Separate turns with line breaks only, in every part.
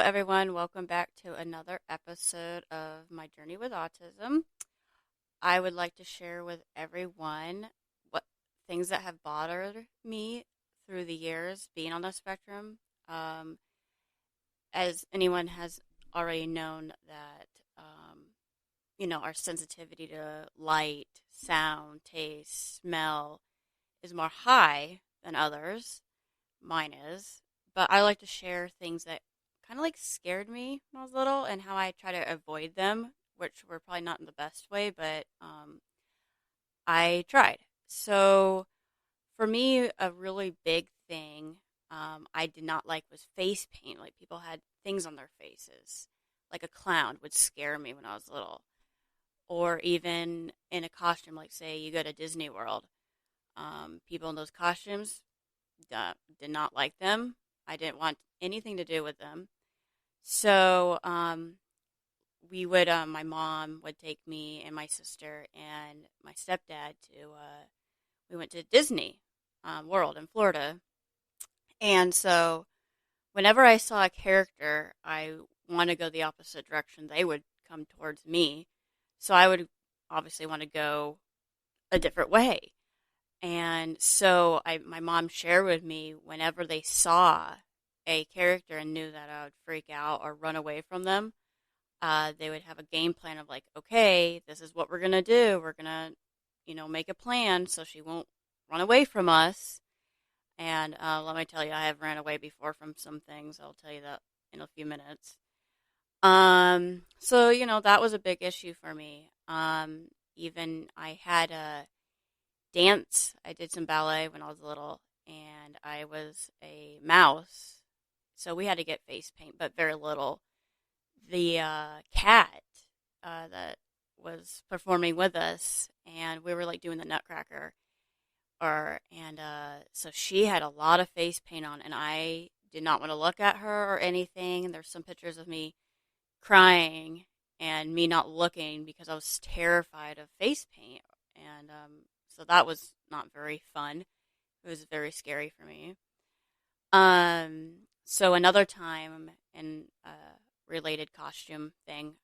everyone. Welcome back to another episode of my journey with autism. I would like to share with everyone what things that have bothered me through the years being on the spectrum. Um, as anyone has already known that, our sensitivity to light, sound, taste, smell is more high than others. Mine is. But I like to share things that kind of like scared me when I was little and how I try to avoid them, which were probably not in the best way, but I tried. So for me, a really big thing I did not like was face paint. Like people had things on their faces. Like a clown would scare me when I was little. Or even in a costume, like say you go to Disney World. People in those costumes did not like them. I didn't want anything to do with them. So my mom would take me and my sister and my stepdad we went to Disney World in Florida. And so whenever I saw a character, I want to go the opposite direction. They would come towards me. So I would obviously want to go a different way. And so my mom shared with me whenever they saw a character and knew that I would freak out or run away from them, they would have a game plan of like, okay, this is what we're gonna do. We're gonna, make a plan so she won't run away from us. And let me tell you, I have ran away before from some things. I'll tell you that in a few minutes. So that was a big issue for me. Even I had a dance. I did some ballet when I was little, and I was a mouse. So we had to get face paint, but very little. The cat that was performing with us, and we were like doing the Nutcracker, so she had a lot of face paint on, and I did not want to look at her or anything. There's some pictures of me crying and me not looking because I was terrified of face paint, and so that was not very fun. It was very scary for me. So another time in a related costume thing,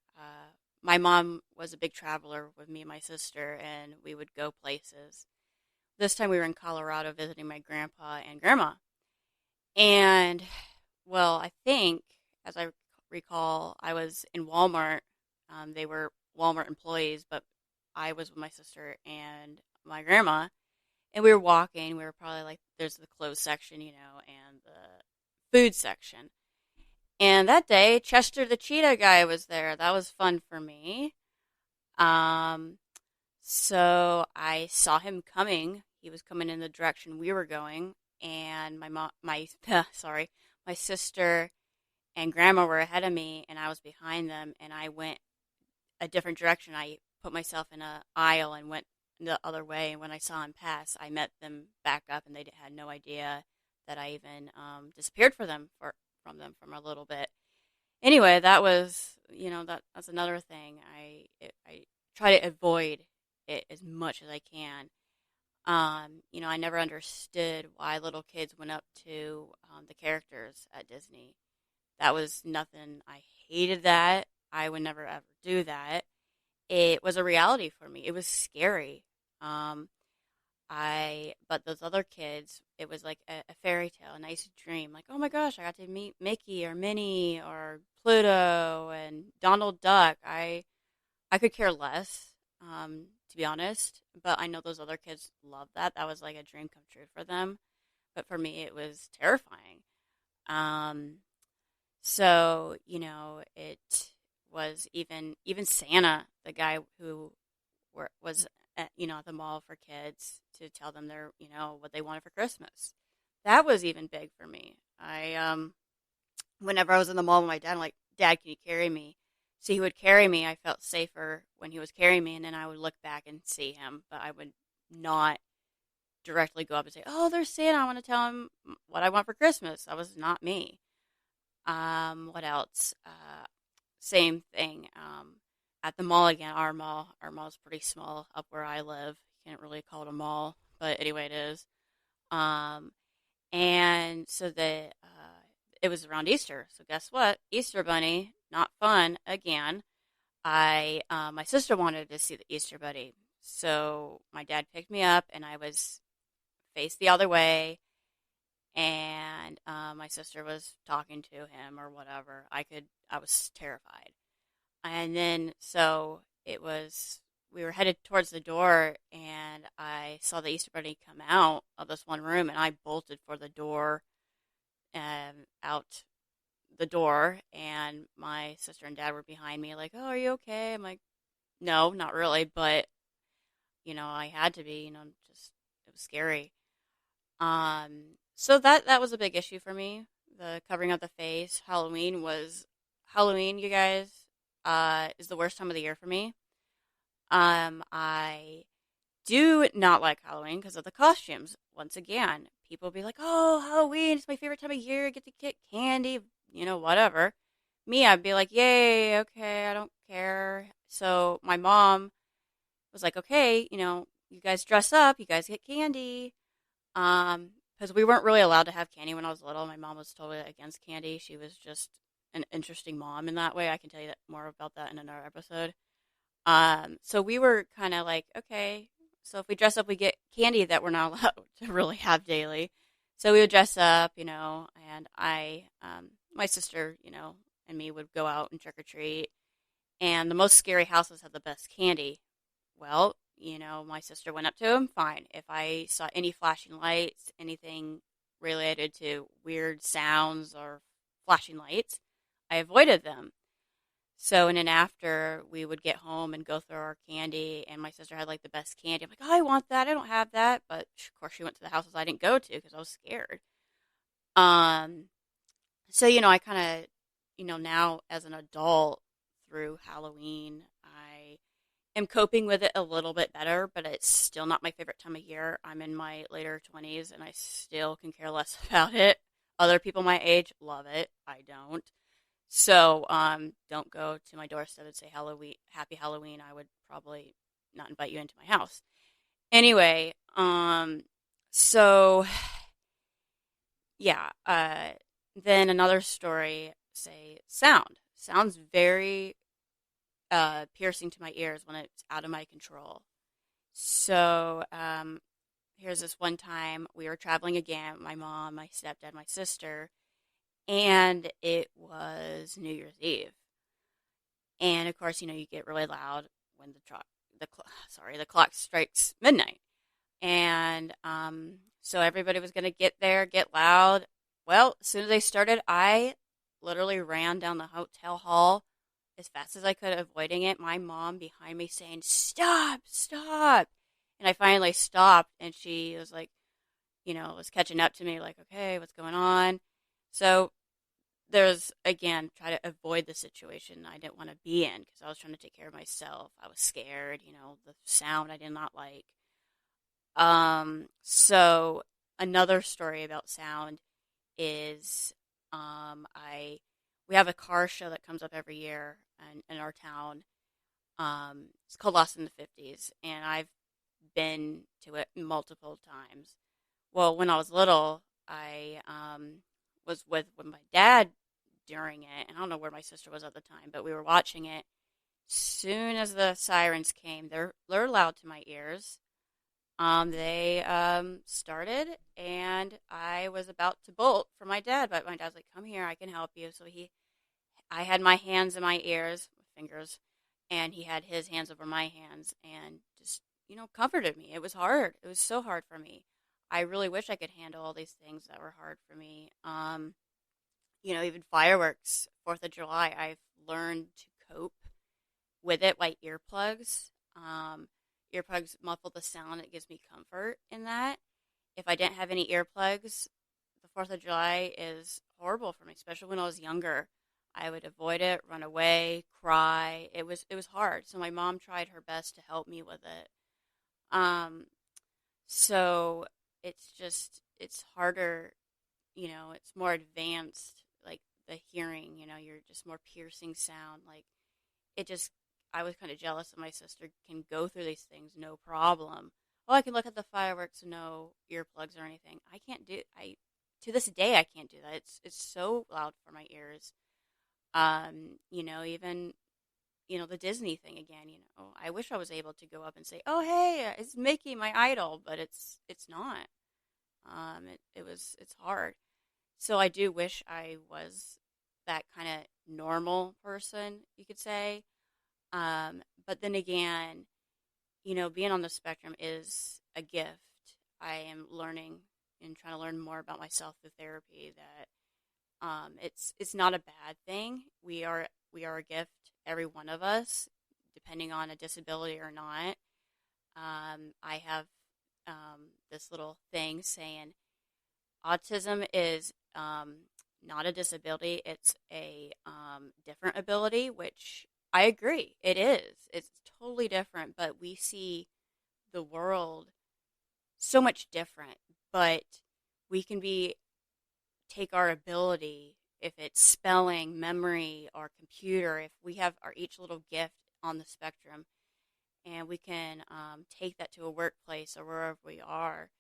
my mom was a big traveler with me and my sister, and we would go places. This time we were in Colorado visiting my grandpa and grandma. And, well, I think, as I recall, I was in Walmart. They were Walmart employees, but I was with my sister and my grandma. And we were walking. We were probably like, there's the clothes section, and the food section. And that day, Chester the cheetah guy was there. That was fun for me. Um, so I saw him coming. He was coming in the direction we were going, and my sister and grandma were ahead of me, and I was behind them, and I went a different direction. I put myself in an aisle and went the other way. And when I saw him pass, I met them back up, and they had no idea that I even disappeared from them for a little bit. Anyway, that was that's another thing. I try to avoid it as much as I can. I never understood why little kids went up to the characters at Disney. That was nothing. I hated that. I would never ever do that. It was a reality for me. It was scary. Um, but those other kids, it was like a fairy tale, a nice dream. Like, oh my gosh, I got to meet Mickey or Minnie or Pluto and Donald Duck. I could care less, to be honest. But I know those other kids love that. That was like a dream come true for them. But for me, it was terrifying. Um, so it was even Santa, the guy who was at the mall for kids to tell them their what they wanted for Christmas. That was even big for me. Whenever I was in the mall with my dad, I'm like, Dad, can you carry me? So he would carry me. I felt safer when he was carrying me, and then I would look back and see him, but I would not directly go up and say, "Oh, there's Santa. I want to tell him what I want for Christmas." That was not me. What else? Same thing. At the mall again, our mall is pretty small up where I live. Can't really call it a mall, but anyway, it is. Um, and so it was around Easter. So guess what? Easter Bunny, not fun again. My sister wanted to see the Easter Bunny. So my dad picked me up and I was faced the other way, and my sister was talking to him or whatever. I was terrified. And then, so we were headed towards the door, and I saw the Easter Bunny come out of this one room, and I bolted for the door, out the door, and my sister and dad were behind me, like, "Oh, are you okay?" I'm like, "No, not really," but I had to be, just it was scary. So that was a big issue for me, the covering of the face. Halloween, you guys, is the worst time of the year for me. I do not like Halloween because of the costumes. Once again, people be like, "Oh, Halloween, it's my favorite time of year. Get to get candy, whatever." Me, I'd be like, "Yay, okay, I don't care." So my mom was like, "Okay, you guys dress up, you guys get candy." Because we weren't really allowed to have candy when I was little. My mom was totally against candy. She was just an interesting mom in that way. I can tell you that more about that in another episode. So we were kind of like, okay, so if we dress up, we get candy that we're not allowed to really have daily. So we would dress up, and my sister, and me would go out and trick or treat. And the most scary houses have the best candy. Well, my sister went up to him, fine. If I saw any flashing lights, anything related to weird sounds or flashing lights, I avoided them. So, and then after we would get home and go through our candy, and my sister had like the best candy. I'm like, "Oh, I want that. I don't have that." But of course, she went to the houses I didn't go to because I was scared. Um, so, I kind of, now as an adult through Halloween, I am coping with it a little bit better, but it's still not my favorite time of year. I'm in my later 20s and I still can care less about it. Other people my age love it. I don't. So, don't go to my doorstep and say Halloween, Happy Halloween. I would probably not invite you into my house. Anyway, so yeah, then another story, say sound. Sounds very piercing to my ears when it's out of my control. So, here's this one time we were traveling again, my mom, my stepdad, my sister, and it was New Year's Eve. And of course, you get really loud when the clock strikes midnight. And so everybody was going to get there, get loud. Well, as soon as they started, I literally ran down the hotel hall as fast as I could, avoiding it. My mom behind me saying, "Stop, stop." And I finally stopped, and she was like, was catching up to me, like, "Okay, what's going on?" So there's, again, try to avoid the situation I didn't want to be in because I was trying to take care of myself. I was scared, the sound I did not like. So another story about sound is, I we have a car show that comes up every year in our town. It's called Lost in the 50s, and I've been to it multiple times. Well, when I was little, I was with my dad during it, and I don't know where my sister was at the time, but we were watching it. Soon as the sirens came, they're loud to my ears. They started, and I was about to bolt for my dad, but my dad's like, "Come here, I can help you." So I had my hands in my ears, fingers, and he had his hands over my hands, and just comforted me. It was hard. It was so hard for me. I really wish I could handle all these things that were hard for me. Even fireworks, 4th of July, I've learned to cope with it like earplugs. Earplugs muffle the sound. It gives me comfort in that. If I didn't have any earplugs, the 4th of July is horrible for me, especially when I was younger. I would avoid it, run away, cry. It was hard. So my mom tried her best to help me with it. Um, so it's harder, it's more advanced, like the hearing, you're just more piercing sound. Like it just, I was kind of jealous that my sister can go through these things no problem. Oh, I can look at the fireworks, no earplugs or anything. I can't do. to this day, I can't do that. It's so loud for my ears. Even the Disney thing again. I wish I was able to go up and say, "Oh, hey, it's Mickey, my idol," but it's not. It's hard. So I do wish I was that kind of normal person, you could say. But then again, being on the spectrum is a gift. I am learning and trying to learn more about myself through therapy. That it's not a bad thing. We are a gift, every one of us, depending on a disability or not. I have this little thing saying autism is not a disability; it's a different ability, which I agree. It is. It's totally different, but we see the world so much different. But we can take our ability, if it's spelling, memory, or computer, if we have our each little gift on the spectrum, and we can take that to a workplace or wherever we are,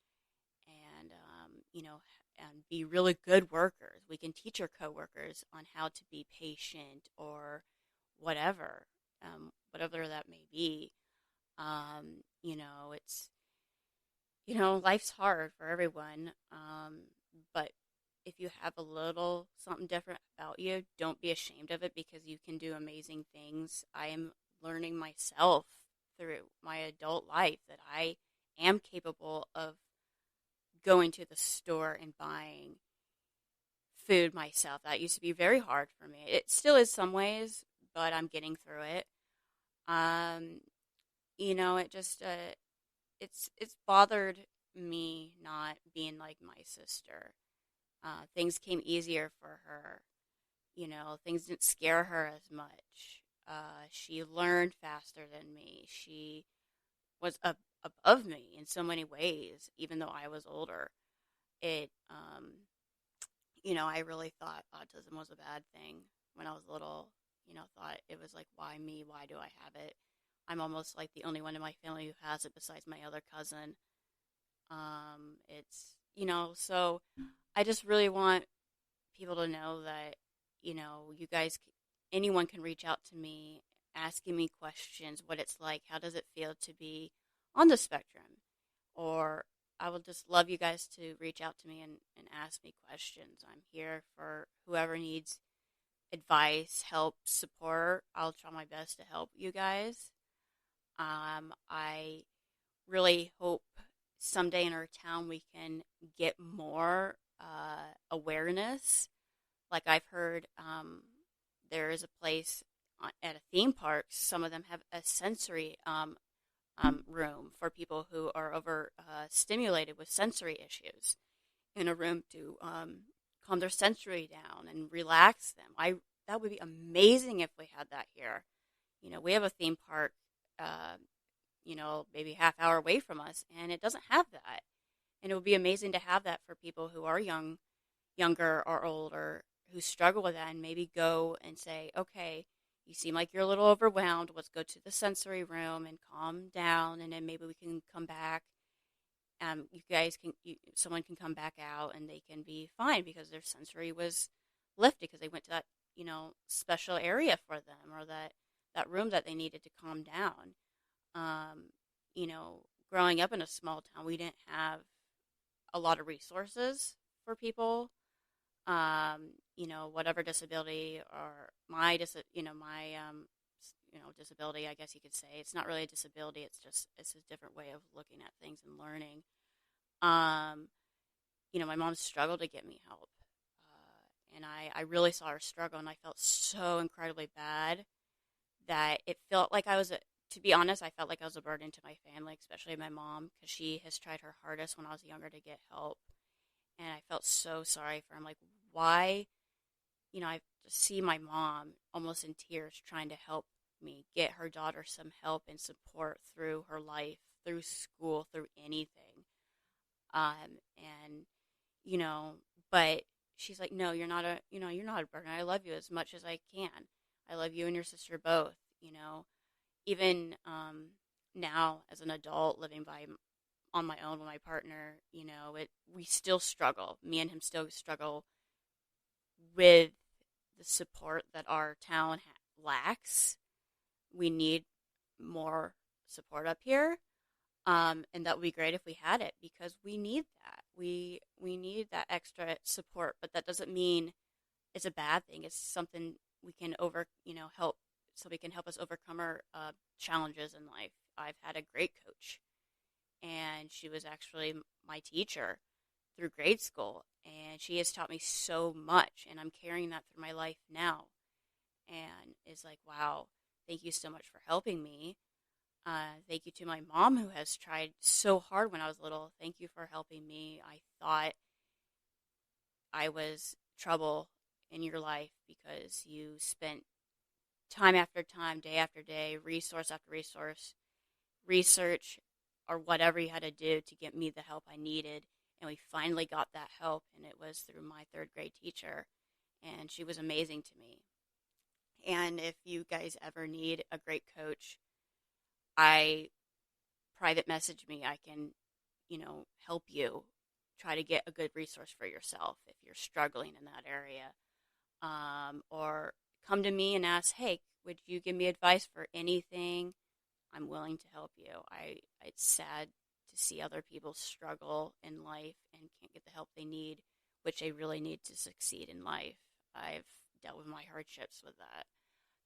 and and be really good workers. We can teach our coworkers on how to be patient or whatever, whatever that may be. It's life's hard for everyone, but if you have a little something different about you, don't be ashamed of it because you can do amazing things. I am learning myself through my adult life that I am capable of going to the store and buying food myself. That used to be very hard for me. It still is some ways, but I'm getting through it. Um, it just it's bothered me not being like my sister. Things came easier for her. Things didn't scare her as much. She learned faster than me. She was above me in so many ways, even though I was older. It, I really thought autism was a bad thing when I was little. Thought it was like, why me? Why do I have it? I'm almost like the only one in my family who has it besides my other cousin. So I just really want people to know that, you guys, anyone can reach out to me asking me questions, what it's like, how does it feel to be on the spectrum? Or I would just love you guys to reach out to me and ask me questions. I'm here for whoever needs advice, help, support. I'll try my best to help you guys. I really hope someday in our town we can get more awareness. Like I've heard, there is a place at a theme park. Some of them have a sensory room for people who are over stimulated with sensory issues, in a room to calm their sensory down and relax them. That would be amazing if we had that here. We have a theme park, uh, maybe half hour away from us, and it doesn't have that. And it would be amazing to have that for people who are younger or older, who struggle with that, and maybe go and say, okay, you seem like you're a little overwhelmed. Let's go to the sensory room and calm down, and then maybe we can come back. Someone can come back out and they can be fine because their sensory was lifted because they went to that, special area for them, or that room that they needed to calm down. Um, Growing up in a small town, we didn't have a lot of resources for people. Whatever disability or disability, I guess you could say. It's not really a disability. It's a different way of looking at things and learning. Um, my mom struggled to get me help. And I really saw her struggle, and I felt so incredibly bad that it felt like to be honest, I felt like I was a burden to my family, especially my mom, because she has tried her hardest when I was younger to get help. And I felt so sorry for her. I'm like, why? I see my mom almost in tears trying to help me get her daughter some help and support through her life, through school, through anything. And, you know, but she's like, no, you're not a burden. I love you as much as I can. I love you and your sister both, even now as an adult living by on my own with my partner, we still struggle. Me and him still struggle with the support that our town lacks. We need more support up here. And that would be great if we had it because we need that. We need that extra support, but that doesn't mean it's a bad thing. It's something we can help, so we can help us overcome our challenges in life. I've had a great coach, and she was actually my teacher through grade school, and she has taught me so much, and I'm carrying that through my life now. And it's like, wow, thank you so much for helping me. Thank you to my mom who has tried so hard when I was little. Thank you for helping me. I thought I was trouble in your life because you spent time after time, day after day, resource after resource, research, or whatever you had to do to get me the help I needed. And we finally got that help, and it was through my third grade teacher. And she was amazing to me. And if you guys ever need a great coach, I private message me. I can, help you try to get a good resource for yourself if you're struggling in that area. Or come to me and ask, hey, would you give me advice for anything? I'm willing to help you. It's sad to see other people struggle in life and can't get the help they need, which they really need to succeed in life. I've dealt with my hardships with that.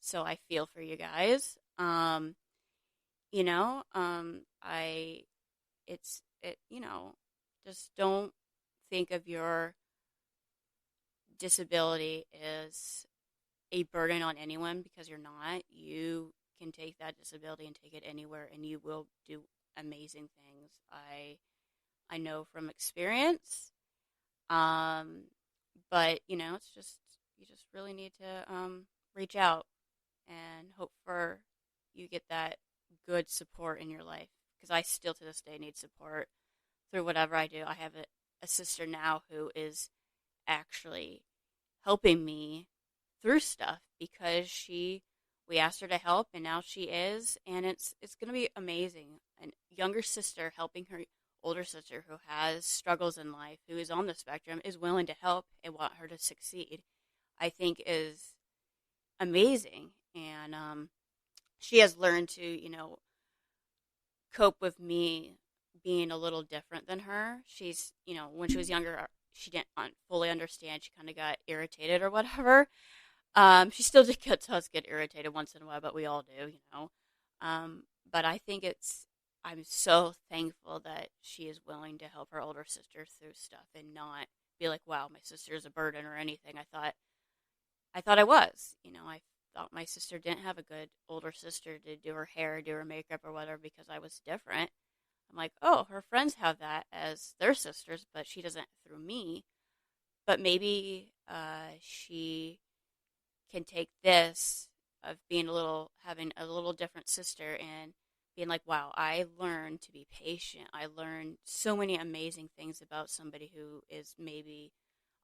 So I feel for you guys. I, it's, it, just don't think of your disability as a burden on anyone because you're not. You can take that disability and take it anywhere, and you will do amazing things. I know from experience. But it's just you just really need to reach out and hope for you get that good support in your life because I still to this day need support through whatever I do. I have a sister now who is actually helping me through stuff because we asked her to help and now she is, and it's going to be amazing. A younger sister helping her older sister who has struggles in life, who is on the spectrum, is willing to help and want her to succeed, I think is amazing. And she has learned to, cope with me being a little different than her. She's, when she was younger, she didn't fully understand. She kind of got irritated or whatever. She still does get irritated once in a while, but we all do. But I think I'm so thankful that she is willing to help her older sister through stuff and not be like, wow, my sister is a burden or anything. I thought I was, I thought my sister didn't have a good older sister to do her hair, do her makeup or whatever because I was different. I'm like, oh, her friends have that as their sisters, but she doesn't through me. But maybe she can take this of having a little different sister and being like, wow, I learned to be patient. I learned so many amazing things about somebody who is maybe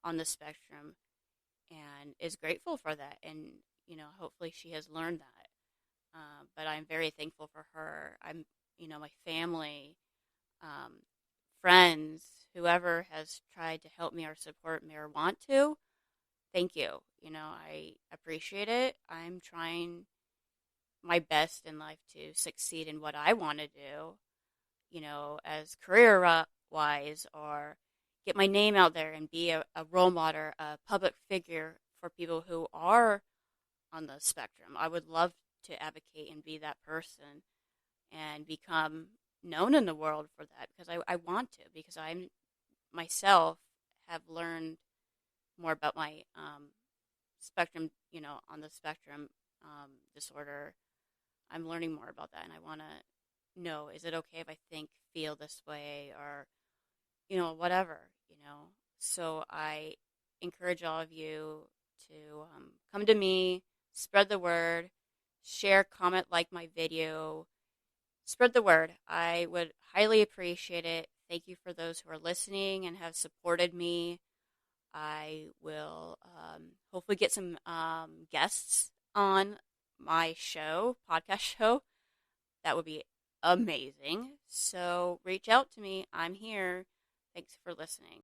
on the spectrum and is grateful for that. And, hopefully she has learned that. But I'm very thankful for her. My family, friends, whoever has tried to help me or support me or want to, thank you. I appreciate it. I'm trying my best in life to succeed in what I want to do, as career wise, or get my name out there and be a role model, a public figure for people who are on the spectrum. I would love to advocate and be that person and become known in the world for that because I want to, because I myself have learned more about my spectrum, on the spectrum disorder. I'm learning more about that, and I want to know, is it okay if I feel this way, or, whatever, So I encourage all of you to come to me, spread the word, share, comment, like my video, spread the word. I would highly appreciate it. Thank you for those who are listening and have supported me. I will hopefully get some guests on my podcast show. That would be amazing. So reach out to me. I'm here. Thanks for listening.